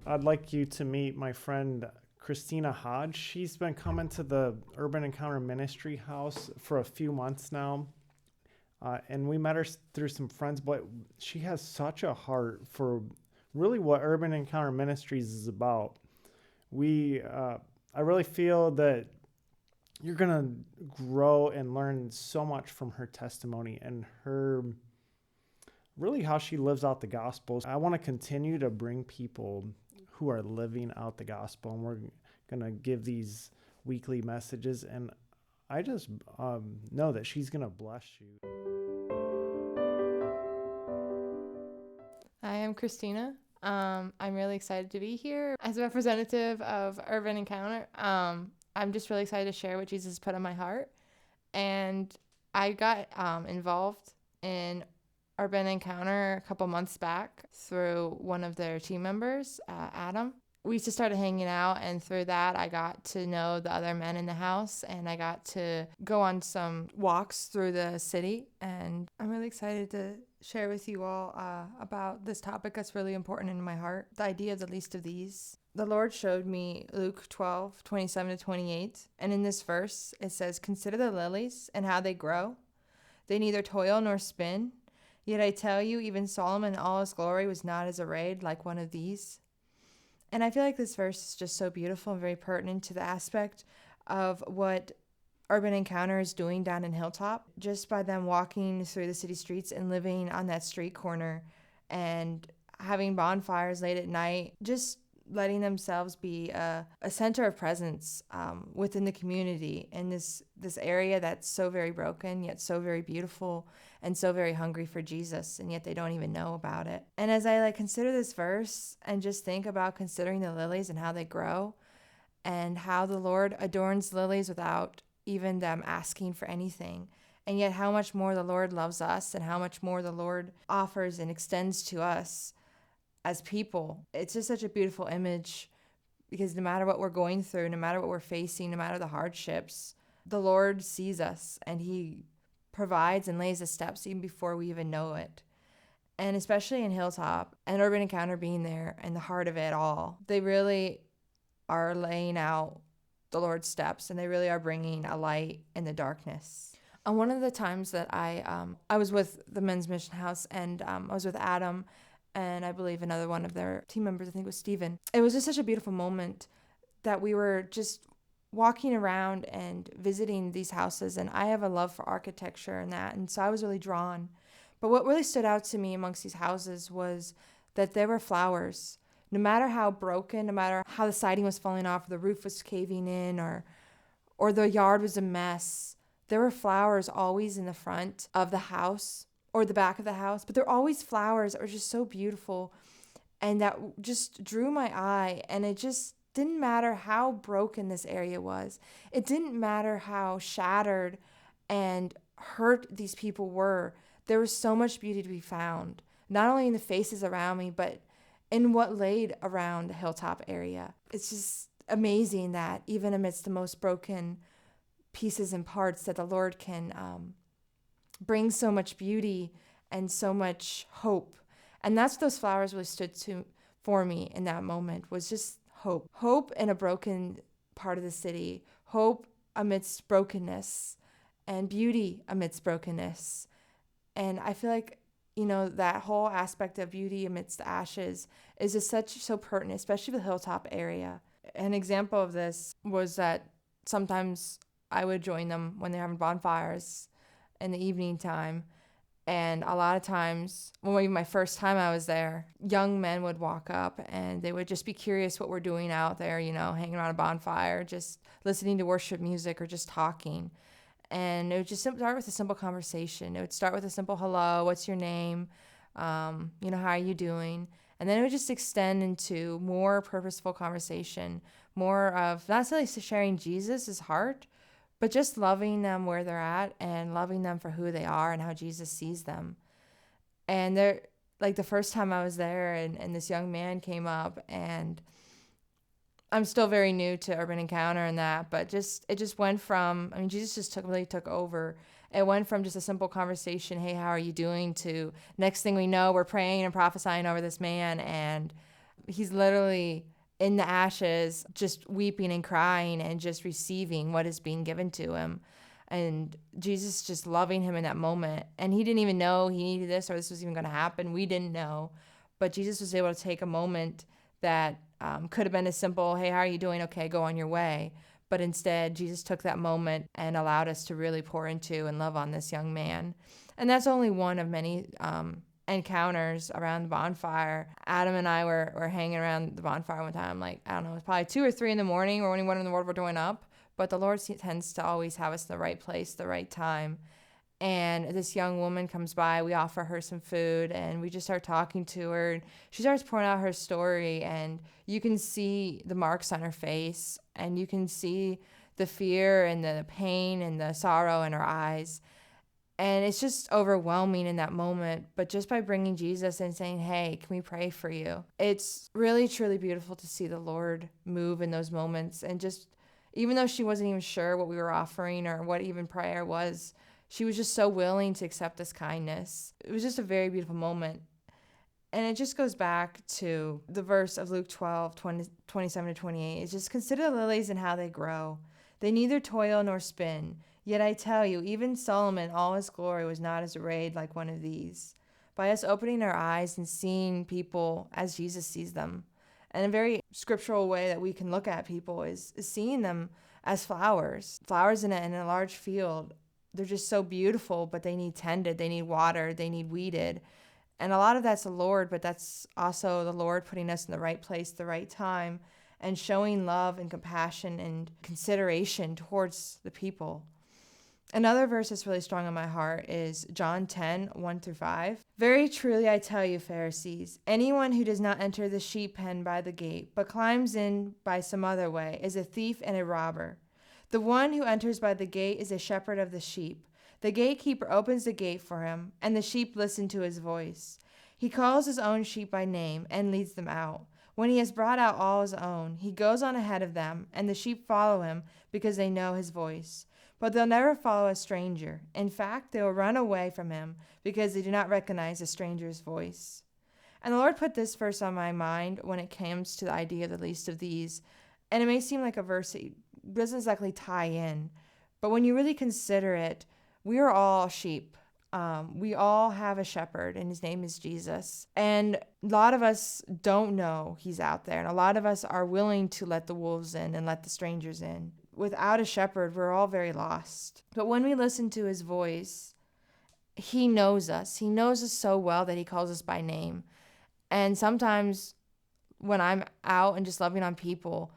I'd like you to meet my friend Cristina Hodge. She's been coming to the Urban Encounter Ministry House for a few months now. And we met her through some friends, but she has such a heart for really what Urban Encounter Ministries is about. I really feel that you're going to grow and learn so much from her testimony and her really how she lives out the gospel. I want to continue to bring people who are living out the gospel, and we're going to give these weekly messages, and I just know that she's going to bless you. Hi, I'm Cristina. I'm really excited to be here as a representative of Urban Encounter. I'm just really excited to share what Jesus put on my heart. And I got involved in Urban Encounter a couple months back through one of their team members, Adam. We just started hanging out, and through that, I got to know the other men in the house, and I got to go on some walks through the city. And I'm really excited to share with you all about this topic that's really important in my heart, the idea of the least of these. The Lord showed me Luke 12:27-28, and in this verse, it says, "Consider the lilies and how they grow. They neither toil nor spin. Yet I tell you, even Solomon in all his glory was not as arrayed like one of these." And I feel like this verse is just so beautiful and very pertinent to the aspect of what Urban Encounter is doing down in Hilltop. Just by them walking through the city streets and living on that street corner and having bonfires late at night, just letting themselves be a center of presence within the community in this area that's so very broken, yet so very beautiful and so very hungry for Jesus, and yet they don't even know about it. And as I consider this verse and just think about considering the lilies and how they grow and how the Lord adorns lilies without even them asking for anything, and yet how much more the Lord loves us and how much more the Lord offers and extends to us as people. It's just such a beautiful image, because no matter what we're going through, no matter what we're facing, no matter the hardships, the Lord sees us and he provides and lays the steps even before we even know it. And especially in Hilltop and Urban Encounter being there in the heart of it all, they really are laying out the Lord's steps, and they really are bringing a light in the darkness. On one of the times that I was with the Men's Mission House, and I was with Adam and I believe another one of their team members, I think it was Steven. It was just such a beautiful moment that we were just walking around and visiting these houses, and I have a love for architecture and that, and so I was really drawn. But what really stood out to me amongst these houses was that there were flowers. No matter how broken, no matter how the siding was falling off, the roof was caving in, or the yard was a mess, there were flowers always in the front of the house or the back of the house, but there were always flowers that were just so beautiful and that just drew my eye. And it just didn't matter how broken this area was. It didn't matter how shattered and hurt these people were. There was so much beauty to be found, not only in the faces around me, but in what laid around the Hilltop area. It's just amazing that even amidst the most broken pieces and parts, that the Lord can bring so much beauty and so much hope. And that's what those flowers really stood for me in that moment, was just hope. Hope in a broken part of the city, hope amidst brokenness, and beauty amidst brokenness. And I feel like, that whole aspect of beauty amidst the ashes is just so pertinent, especially the Hilltop area. An example of this was that sometimes I would join them when they're having bonfires in the evening time. And a lot of times, when my first time I was there, young men would walk up and they would just be curious what we're doing out there, hanging around a bonfire, just listening to worship music or just talking. And it would just start with a simple conversation. It would start with a simple hello, what's your name? How are you doing? And then it would just extend into more purposeful conversation, more of not necessarily sharing Jesus' heart, but just loving them where they're at and loving them for who they are and how Jesus sees them. And they're like, the first time I was there and this young man came up, and I'm still very new to Urban Encounter and that, but it just went from, Jesus just really took over. It went from just a simple conversation, hey, how are you doing, to next thing we know, we're praying and prophesying over this man, and He's literally in the ashes, just weeping and crying and just receiving what is being given to him. And Jesus just loving him in that moment. And he didn't even know he needed this or this was even going to happen. We didn't know. But Jesus was able to take a moment that could have been as simple, hey, how are you doing? Okay, go on your way. But instead, Jesus took that moment and allowed us to really pour into and love on this young man. And that's only one of many encounters around the bonfire. Adam and I were hanging around the bonfire one time, like, I don't know, it was probably 2 or 3 in the morning or anyone in the world were doing up. But the Lord tends to always have us in the right place, the right time. And this young woman comes by, we offer her some food, and we just start talking to her. And she starts pouring out her story, and you can see the marks on her face, and you can see the fear and the pain and the sorrow in her eyes. And it's just overwhelming in that moment. But just by bringing Jesus and saying, hey, can we pray for you? It's really, truly beautiful to see the Lord move in those moments. And just, even though she wasn't even sure what we were offering or what even prayer was, she was just so willing to accept this kindness. It was just a very beautiful moment. And it just goes back to the verse of Luke 12, 27 to 28. It's just, consider the lilies and how they grow. They neither toil nor spin. Yet I tell you, even Solomon, all his glory, was not as arrayed like one of these. By us opening our eyes and seeing people as Jesus sees them. And a very scriptural way that we can look at people is seeing them as flowers. Flowers in a large field. They're just so beautiful, but they need tended, they need watered, they need weeded. And a lot of that's the Lord, but that's also the Lord putting us in the right place, the right time, and showing love and compassion and consideration towards the people. Another verse that's really strong on my heart is John 10, 1 through 5. Very truly I tell you, Pharisees, anyone who does not enter the sheep pen by the gate, but climbs in by some other way, is a thief and a robber. The one who enters by the gate is a shepherd of the sheep. The gatekeeper opens the gate for him, and the sheep listen to his voice. He calls his own sheep by name and leads them out. When he has brought out all his own, he goes on ahead of them, and the sheep follow him because they know his voice. But they'll never follow a stranger. In fact, they will run away from him because they do not recognize a stranger's voice. And the Lord put this verse on my mind when it comes to the idea of the least of these. And it may seem like a verse that doesn't exactly tie in, but when you really consider it, we are all sheep. We all have a shepherd, and his name is Jesus. And a lot of us don't know he's out there, and a lot of us are willing to let the wolves in and let the strangers in. Without a shepherd, we're all very lost. But when we listen to his voice, he knows us. He knows us so well that he calls us by name. And sometimes when I'm out and just loving on people,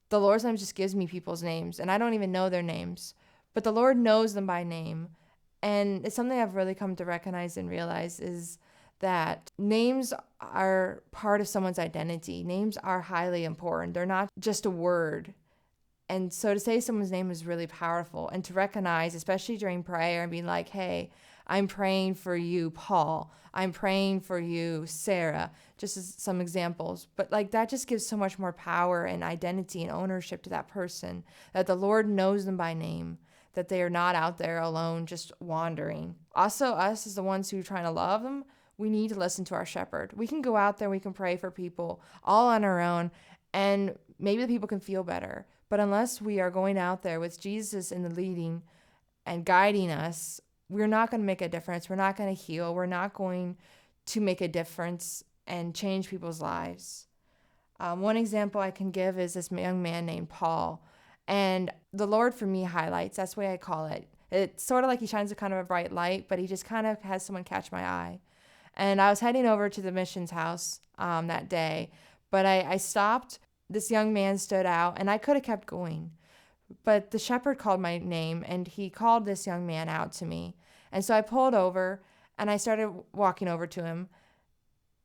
the Lord sometimes just gives me people's names, and I don't even know their names. But the Lord knows them by name. And it's something I've really come to recognize and realize is that names are part of someone's identity. Names are highly important. They're not just a word. And so to say someone's name is really powerful, and to recognize, especially during prayer, and being like, hey, I'm praying for you, Paul. I'm praying for you, Sarah, just as some examples. But like that just gives so much more power and identity and ownership to that person, that the Lord knows them by name, that they are not out there alone, just wandering. Also, us as the ones who are trying to love them, we need to listen to our shepherd. We can go out there, we can pray for people all on our own, and maybe the people can feel better. But unless we are going out there with Jesus in the leading and guiding us, we're not going to make a difference. We're not going to heal. We're not going to make a difference and change people's lives. One example I can give is this young man named Paul. And the Lord, for me, highlights. That's the way I call it. It's sort of like he shines a kind of a bright light, but he just kind of has someone catch my eye. And I was heading over to the missions house that day, but I stopped. This young man stood out, and I could have kept going. But the shepherd called my name, and he called this young man out to me. And so I pulled over, and I started walking over to him.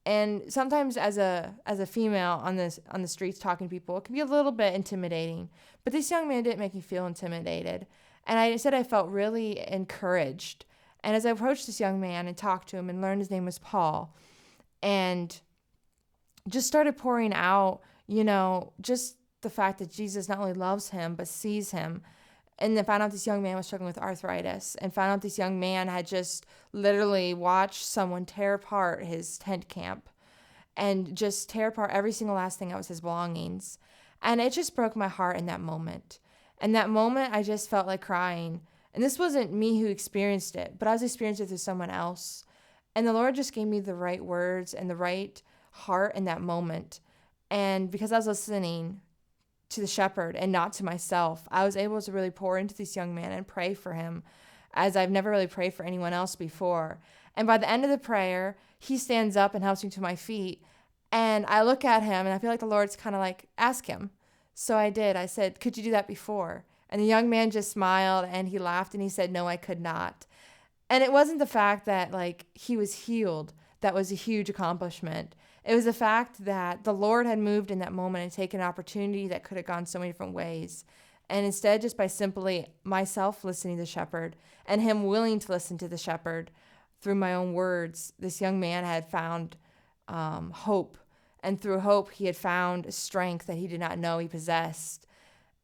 And sometimes as a female on the streets talking to people, it can be a little bit intimidating. But this young man didn't make me feel intimidated. And I said I felt really encouraged. And as I approached this young man and talked to him and learned his name was Paul, and just started pouring out, just the fact that Jesus not only loves him, but sees him. And then found out this young man was struggling with arthritis, and found out this young man had just literally watched someone tear apart his tent camp. and just tear apart every single last thing that was his belongings. And it just broke my heart in that moment. And that moment, I just felt like crying. And this wasn't me who experienced it, but I was experiencing it through someone else. And the Lord just gave me the right words and the right heart in that moment. And because I was listening to the shepherd and not to myself, I was able to really pour into this young man and pray for him as I've never really prayed for anyone else before. And by the end of the prayer, he stands up and helps me to my feet. And I look at him and I feel like the Lord's kind of like, ask him. So I did. I said, could you do that before? And the young man just smiled and he laughed and he said, no, I could not. And it wasn't the fact that like he was healed that was a huge accomplishment. It was the fact that the Lord had moved in that moment and taken an opportunity that could have gone so many different ways. And instead, just by simply myself listening to the shepherd and him willing to listen to the shepherd through my own words, this young man had found hope. And through hope, he had found strength that he did not know he possessed.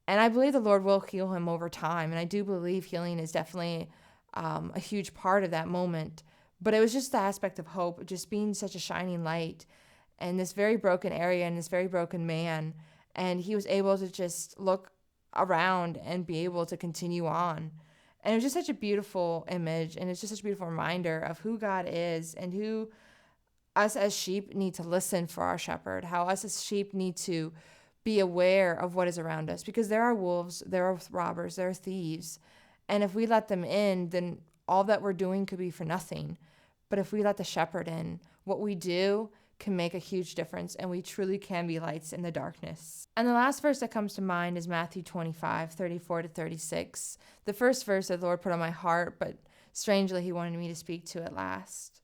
And I believe the Lord will heal him over time. And I do believe healing is definitely a huge part of that moment. But it was just the aspect of hope, just being such a shining light in this very broken area and this very broken man. And he was able to just look around and be able to continue on. And it was just such a beautiful image. And it's just such a beautiful reminder of who God is and who us as sheep need to listen for our shepherd, how us as sheep need to be aware of what is around us, because there are wolves, there are robbers, there are thieves. And if we let them in, then all that we're doing could be for nothing. But if we let the shepherd in, what we do can make a huge difference, and we truly can be lights in the darkness. And the last verse that comes to mind is Matthew 25:34-36. The first verse that the Lord put on my heart, but strangely he wanted me to speak to at last.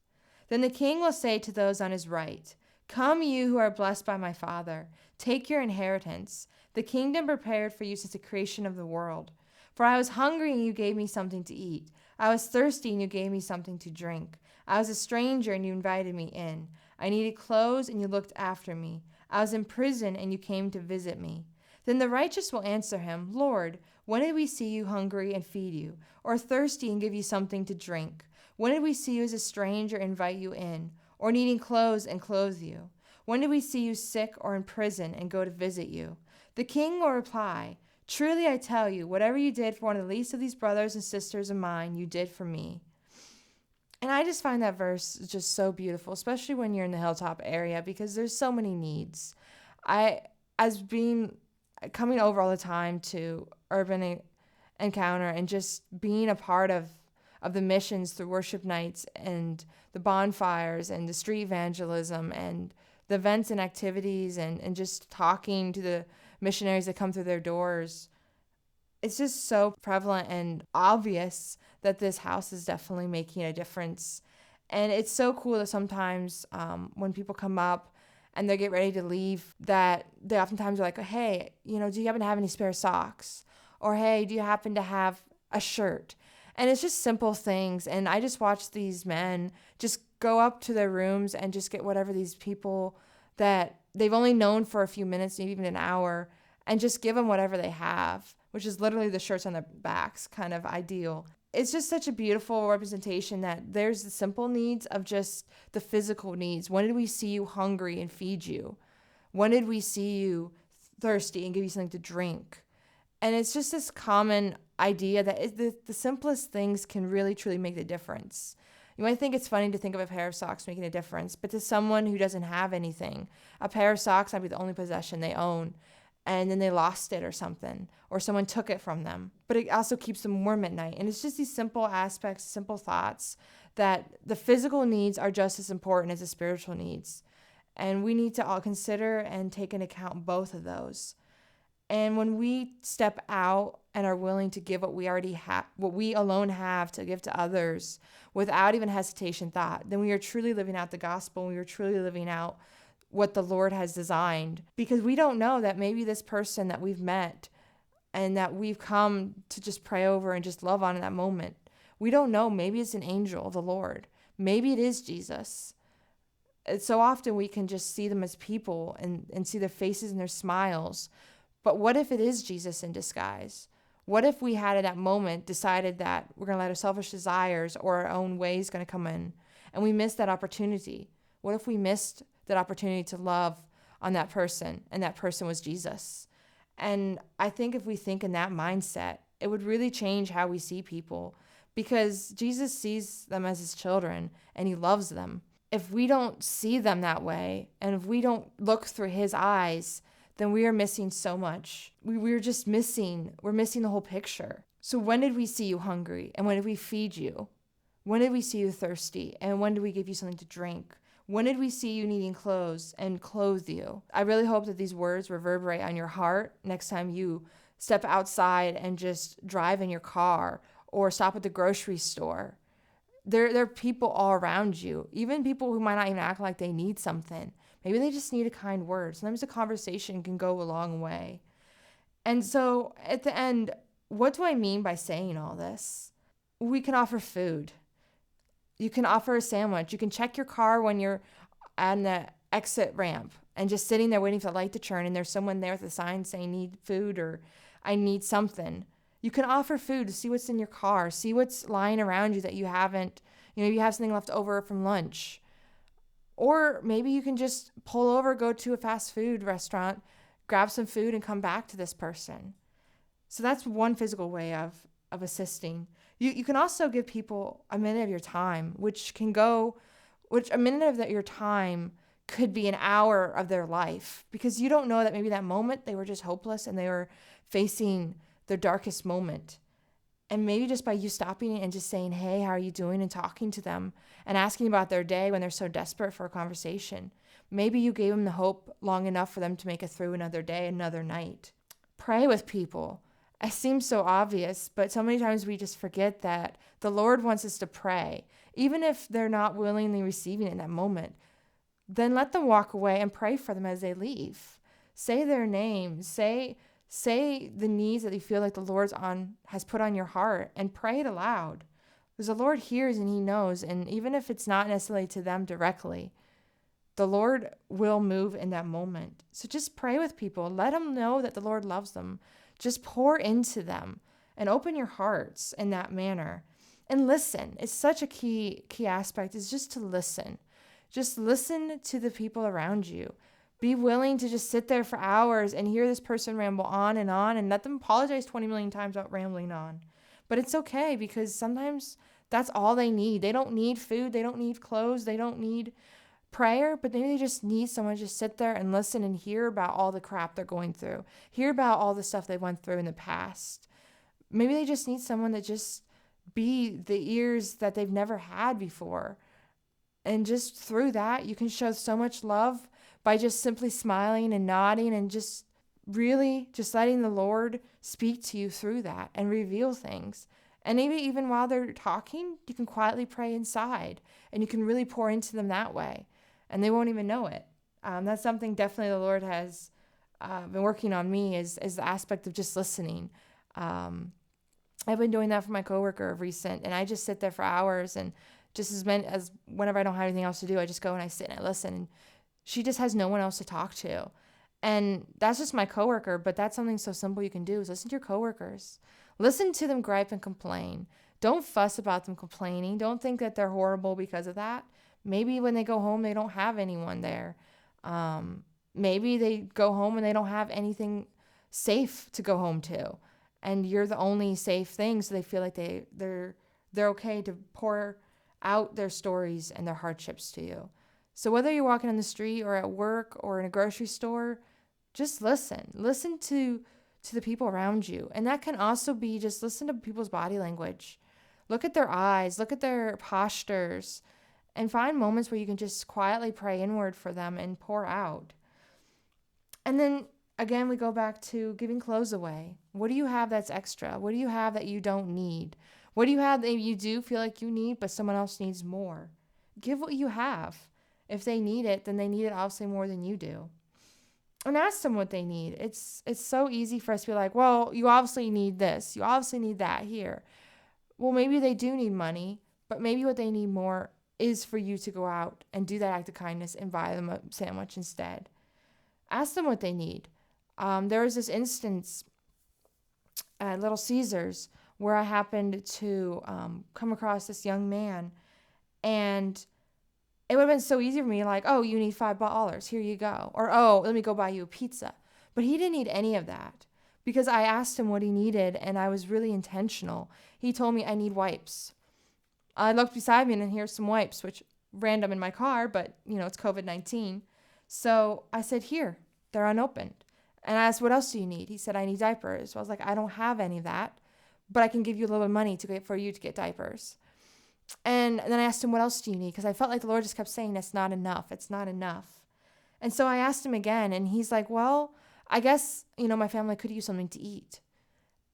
Then the king will say to those on his right, come, you who are blessed by my Father, take your inheritance, the kingdom prepared for you since the creation of the world. For I was hungry, and you gave me something to eat. I was thirsty, and you gave me something to drink. I was a stranger, and you invited me in. I needed clothes, and you looked after me. I was in prison, and you came to visit me. Then the righteous will answer him, Lord, when did we see you hungry and feed you, or thirsty and give you something to drink? When did we see you as a stranger and invite you in, or needing clothes and clothe you? When did we see you sick or in prison and go to visit you? The king will reply, truly I tell you, whatever you did for one of the least of these brothers and sisters of mine, you did for me. And I just find that verse just so beautiful, especially when you're in the Hilltop area, because there's so many needs. Coming over all the time to Urban Encounter and just being a part of the missions through worship nights and the bonfires and the street evangelism and the events and activities and just talking to the missionaries that come through their doors. It's just so prevalent and obvious that this house is definitely making a difference. And it's so cool that sometimes when people come up and they get ready to leave, that they oftentimes are like, hey, do you happen to have any spare socks? Or, hey, do you happen to have a shirt? And it's just simple things. And I just watch these men just go up to their rooms and just get whatever these people that they've only known for a few minutes, maybe even an hour, and just give them whatever they have, which is literally the shirts on their backs, kind of ideal. It's just such a beautiful representation that there's the simple needs of just the physical needs. When did we see you hungry and feed you? When did we see you thirsty and give you something to drink? And it's just this common idea that the simplest things can really, truly make the difference. You might think it's funny to think of a pair of socks making a difference, but to someone who doesn't have anything, a pair of socks might be the only possession they own, and then they lost it or something, or someone took it from them. But it also keeps them warm at night. And it's just these simple aspects, simple thoughts, that the physical needs are just as important as the spiritual needs. And we need to all consider and take into account both of those. And when we step out and are willing to give what we already have, what we alone have to give to others without even hesitation thought, then we are truly living out the gospel. We are truly living out what the Lord has designed, because we don't know that maybe this person that we've met and that we've come to just pray over and just love on in that moment, we don't know. Maybe it's an angel of the Lord. Maybe it is Jesus. And so often we can just see them as people and see their faces and their smiles. But what if it is Jesus in disguise? What if we had at that moment decided that we're going to let our selfish desires or our own ways going to come in, and we missed that opportunity? What if we missed that opportunity to love on that person, and that person was Jesus. And I think if we think in that mindset, it would really change how we see people, because Jesus sees them as his children and he loves them. If we don't see them that way, and if we don't look through his eyes, then we are missing so much. We're missing the whole picture. So when did we see you hungry? And when did we feed you? When did we see you thirsty? And when did we give you something to drink? When did we see you needing clothes and clothe you? I really hope that these words reverberate on your heart next time you step outside and just drive in your car or stop at the grocery store. There are people all around you, even people who might not even act like they need something. Maybe they just need a kind word. Sometimes a conversation can go a long way. And so at the end, what do I mean by saying all this? We can offer food. You can offer a sandwich. You can check your car when you're on the exit ramp and just sitting there waiting for the light to turn, and there's someone there with a sign saying need food or I need something. You can offer food to see what's in your car, see what's lying around you that you haven't, you have something left over from lunch. Or maybe you can just pull over, go to a fast food restaurant, grab some food and come back to this person. So that's one physical way of assisting. You can also give people a minute of your time, which a minute of your time could be an hour of their life, because you don't know that maybe that moment they were just hopeless and they were facing their darkest moment. And maybe just by you stopping and just saying, hey, how are you doing? And talking to them and asking about their day when they're so desperate for a conversation. Maybe you gave them the hope long enough for them to make it through another day, another night. Pray with people. It seems so obvious, but so many times we just forget that the Lord wants us to pray. Even if they're not willingly receiving it in that moment, then let them walk away and pray for them as they leave. Say their names. Say the needs that you feel like the Lord has put on your heart, and pray it aloud. Because the Lord hears and he knows, and even if it's not necessarily to them directly, the Lord will move in that moment. So just pray with people. Let them know that the Lord loves them. Just pour into them and open your hearts in that manner. And listen. It's such a key aspect, is just to listen. Just listen to the people around you. Be willing to just sit there for hours and hear this person ramble on and let them apologize 20 million times about rambling on. But it's okay, because sometimes that's all they need. They don't need food. They don't need clothes. They don't need prayer, but maybe they just need someone to just sit there and listen and hear about all the crap they're going through. Hear about all the stuff they went through in the past. Maybe they just need someone to just be the ears that they've never had before. And just through that, you can show so much love by just simply smiling and nodding and just really just letting the Lord speak to you through that and reveal things. And maybe even while they're talking, you can quietly pray inside and you can really pour into them that way. And they won't even know it. That's something definitely the Lord has been working on me, is the aspect of just listening. I've been doing that for my coworker of recent, and I just sit there for hours, and just as whenever I don't have anything else to do, I just go and I sit and I listen. And she just has no one else to talk to. And that's just my coworker, but that's something so simple you can do, is listen to your coworkers. Listen to them gripe and complain. Don't fuss about them complaining. Don't think that they're horrible because of that. Maybe when they go home, they don't have anyone there. Maybe they go home and they don't have anything safe to go home to. And you're the only safe thing, so they feel like they're okay to pour out their stories and their hardships to you. So whether you're walking on the street or at work or in a grocery store, just listen. Listen to the people around you. And that can also be just listen to people's body language. Look at their eyes, look at their postures, and find moments where you can just quietly pray inward for them and pour out. And then again, we go back to giving clothes away. What do you have that's extra? What do you have that you don't need? What do you have that you do feel like you need, but someone else needs more? Give what you have. If they need it, then they need it obviously more than you do. And ask them what they need. It's so easy for us to be like, well, you obviously need this. You obviously need that here. Well, maybe they do need money, but maybe what they need more is for you to go out and do that act of kindness and buy them a sandwich instead. Ask them what they need. There was this instance at Little Caesars where I happened to come across this young man, and It would have been so easy for me, like, oh, you need $5. Here you go. Or, oh, let me go buy you a pizza. But he didn't need any of that because I asked him what he needed and I was really intentional. He told me I need wipes. I looked beside me and here's some wipes, which random in my car, but it's COVID-19. So I said, here, they're unopened. And I asked, what else do you need? He said, I need diapers. So I was like, I don't have any of that, but I can give you a little bit of money for you to get diapers. And then I asked him, what else do you need? Because I felt like the Lord just kept saying, it's not enough. It's not enough. And so I asked him again, and he's like, well, I guess, my family could use something to eat.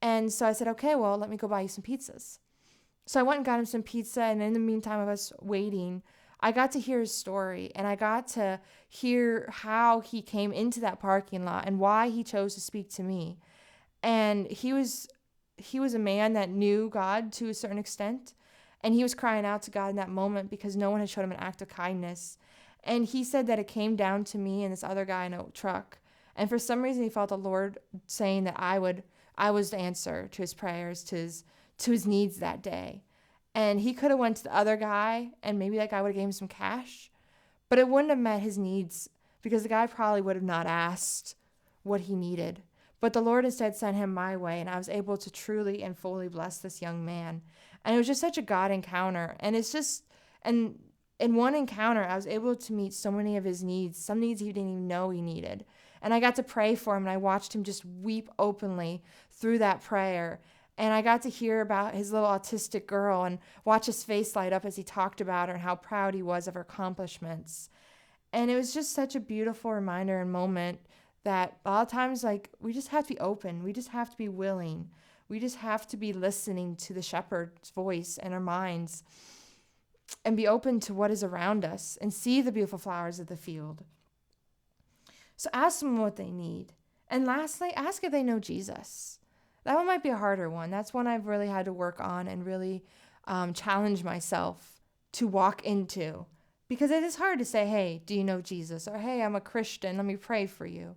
And so I said, okay, well, let me go buy you some pizzas. So I went and got him some pizza. And in the meantime of us waiting, I got to hear his story, and I got to hear how he came into that parking lot and why he chose to speak to me. And he was a man that knew God to a certain extent. And he was crying out to God in that moment because no one had showed him an act of kindness. And he said that it came down to me and this other guy in a truck. And for some reason, he felt the Lord saying that I was the answer to his prayers, to his needs that day. And he could have went to the other guy, and maybe that guy would have gave him some cash, but it wouldn't have met his needs because the guy probably would have not asked what he needed. But the Lord instead sent him my way, and I was able to truly and fully bless this young man. And it was just such a God encounter. And in one encounter, I was able to meet so many of his needs, some needs he didn't even know he needed. And I got to pray for him, and I watched him just weep openly through that prayer. And I got to hear about his little autistic girl and watch his face light up as he talked about her and how proud he was of her accomplishments. And it was just such a beautiful reminder and moment that a lot of times, like, we just have to be open. We just have to be willing. We just have to be listening to the shepherd's voice in our minds and be open to what is around us and see the beautiful flowers of the field. So ask them what they need. And lastly, ask if they know Jesus. That one might be a harder one. That's one I've really had to work on and really challenge myself to walk into. Because it is hard to say, hey, do you know Jesus? Or, hey, I'm a Christian, let me pray for you.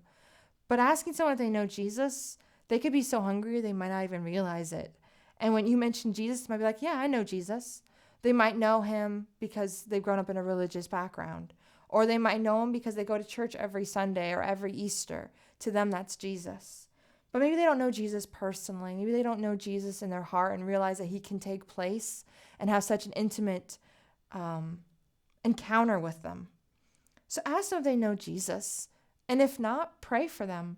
But asking someone if they know Jesus, they could be so hungry they might not even realize it. And when you mention Jesus, they might be like, yeah, I know Jesus. They might know him because they've grown up in a religious background. Or they might know him because they go to church every Sunday or every Easter. To them, that's Jesus. But maybe they don't know Jesus personally. Maybe they don't know Jesus in their heart and realize that he can take place and have such an intimate encounter with them. So ask them if they know Jesus. And if not, pray for them.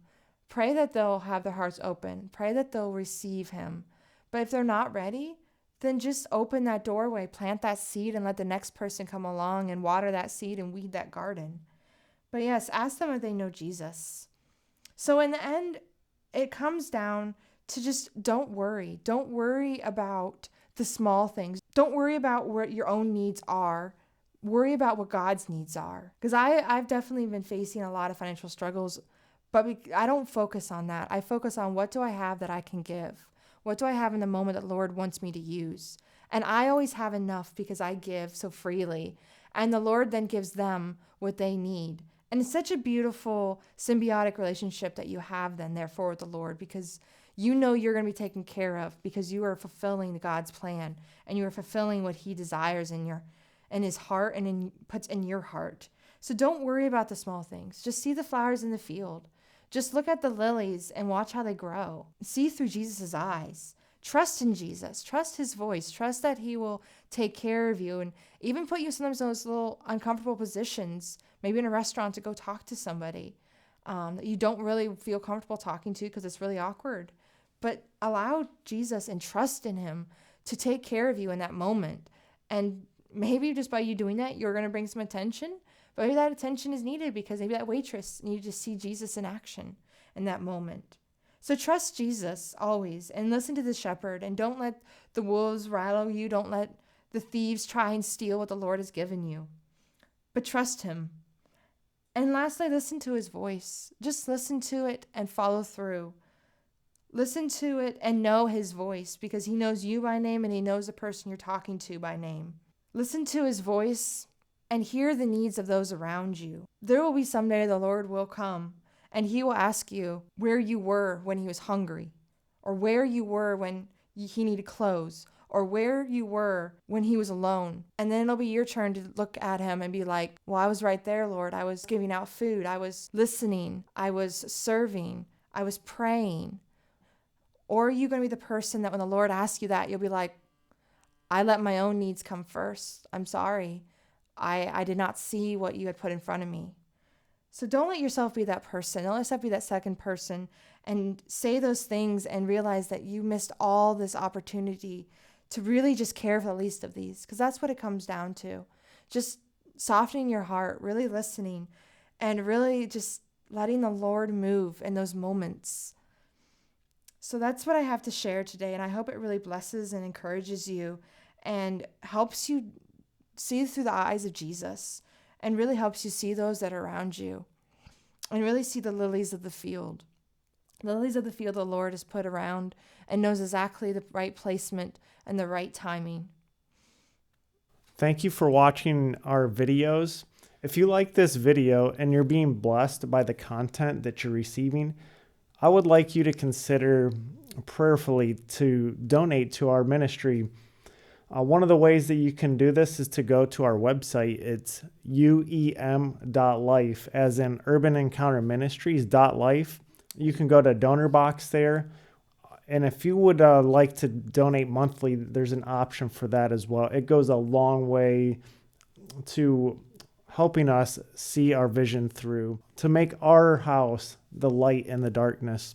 Pray that they'll have their hearts open. Pray that they'll receive him. But if they're not ready, then just open that doorway, plant that seed, and let the next person come along and water that seed and weed that garden. But yes, ask them if they know Jesus. So in the end, it comes down to just don't worry. Don't worry about the small things. Don't worry about what your own needs are. Worry about what God's needs are. Because I've definitely been facing a lot of financial struggles, but I don't focus on that. I focus on what do I have that I can give? What do I have in the moment that the Lord wants me to use? And I always have enough because I give so freely. And the Lord then gives them what they need. And it's such a beautiful symbiotic relationship that you have then, therefore, with the Lord, because you know you're going to be taken care of because you are fulfilling God's plan and you are fulfilling what he desires in his heart and puts in your heart. So don't worry about the small things. Just see the flowers in the field. Just look at the lilies and watch how they grow. See through Jesus' eyes. Trust in Jesus. Trust his voice. Trust that he will take care of you and even put you sometimes in those little uncomfortable positions, maybe in a restaurant to go talk to somebody that you don't really feel comfortable talking to because it's really awkward. But allow Jesus and trust in him to take care of you in that moment. And maybe just by you doing that, you're going to bring some attention. But maybe that attention is needed because maybe that waitress needed to see Jesus in action in that moment. So trust Jesus always and listen to the shepherd and don't let the wolves rattle you. Don't let the thieves try and steal what the Lord has given you. But trust him. And lastly, listen to his voice. Just listen to it and follow through. Listen to it and know his voice because he knows you by name and he knows the person you're talking to by name. Listen to his voice and hear the needs of those around you. There will be someday the Lord will come and he will ask you where you were when he was hungry or where you were when he needed clothes or where you were when he was alone. And then it'll be your turn to look at him and be like, well, I was right there, Lord. I was giving out food. I was listening. I was serving. I was praying. Or are you going to be the person that when the Lord asks you that, you'll be like, I let my own needs come first. I'm sorry. I did not see what you had put in front of me. So don't let yourself be that person. Don't let yourself be that second person and say those things and realize that you missed all this opportunity to really just care for the least of these, because that's what it comes down to. Just softening your heart, really listening, and really just letting the Lord move in those moments. So that's what I have to share today, and I hope it really blesses and encourages you and helps you see through the eyes of Jesus, and really helps you see those that are around you and really see the lilies of the field. The lilies of the field the Lord has put around and knows exactly the right placement and the right timing. Thank you for watching our videos. If you like this video and you're being blessed by the content that you're receiving, I would like you to consider prayerfully to donate to our ministry. One of the ways that you can do this is to go to our website. It's uem.life, as in Urban Encounter Ministries.life. You can go to donor box there. And if you would like to donate monthly, there's an option for that as well. It goes a long way to helping us see our vision through, to make our house the light in the darkness.